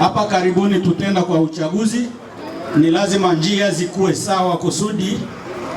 Hapa karibuni tutenda kwa uchaguzi, ni lazima njia zikuwe sawa kusudi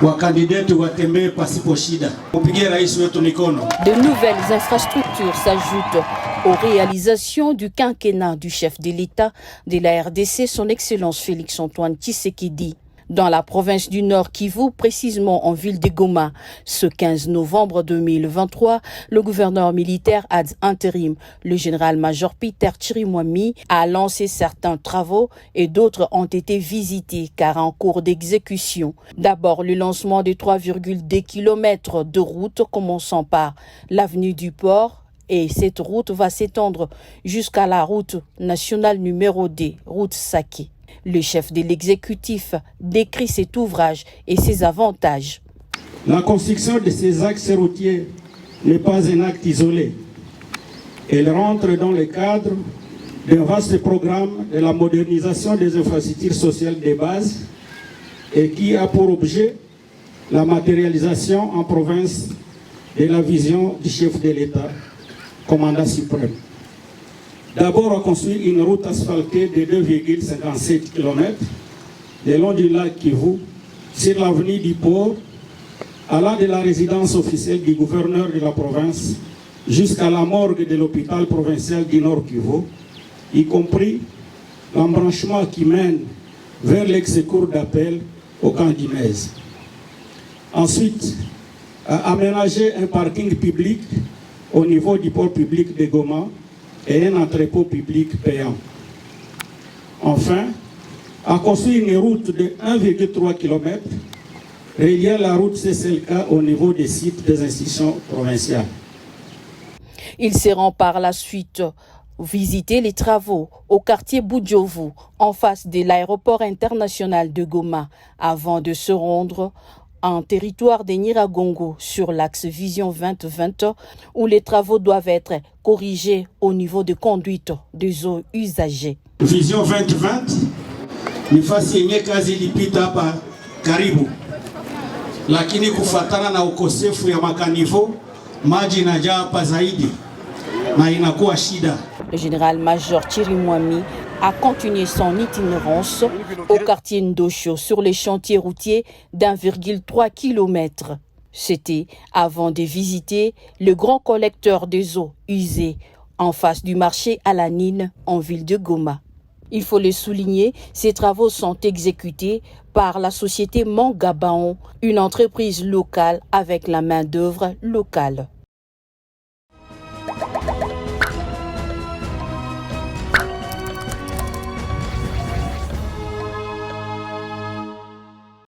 wakandidati watembee pasipo shida. Upigie rais wetu mikono. De nouvelles infrastructures s'ajoutent aux réalisations du quinquennat du chef de l'État de la RDC, son Excellence Félix-Antoine Tshisekedi. Dans la province du Nord Kivu, précisément en ville de Goma, ce 15 novembre 2023, le gouverneur militaire ad intérim, le général-major Peter Chirimwami, a lancé certains travaux et d'autres ont été visités car en cours d'exécution. D'abord, le lancement de 3,2 km de route commençant par l'avenue du Port, et cette route va s'étendre jusqu'à la route nationale numéro 2, route Saké. Le chef de l'exécutif décrit cet ouvrage et ses avantages. La construction de ces axes routiers n'est pas un acte isolé. Elle rentre dans le cadre d'un vaste programme de la modernisation des infrastructures sociales de base et qui a pour objet la matérialisation en province de la vision du chef de l'État, commandant suprême. D'abord, on construit une route asphaltée de 2,57 km le long du lac Kivu, sur l'avenue du Port, allant de la résidence officielle du gouverneur de la province jusqu'à la morgue de l'hôpital provincial du Nord Kivu, y compris l'embranchement qui mène vers l'ex-cour d'appel au camp d'Imez. Ensuite, aménager un parking public au niveau du port public de Goma et un entrepôt public payant. Enfin, a construit une route de 1,3 km reliant la route CCLK au niveau des sites des institutions provinciales. Ils seront par la suite visiter les travaux au quartier Boudjovu, en face de l'aéroport international de Goma, avant de se rendre en territoire de Nyiragongo sur l'axe Vision 2020 où les travaux doivent être corrigés au niveau de conduite des eaux usagées. Vision 2020 ni fasi yenye kazi ilipita hapa karibu, lakini kufatana na ukosefu ya makanivo maji inajaa hapa zaidi na inakuwa shida. Le général-major Chirimwami a continué son itinérance au quartier Ndosho sur les chantiers routiers d'1,3 km. C'était avant de visiter le grand collecteur des eaux usées en face du marché à la Nine en ville de Goma. Il faut le souligner, ces travaux sont exécutés par la société Mangabaon, une entreprise locale avec la main-d'œuvre locale.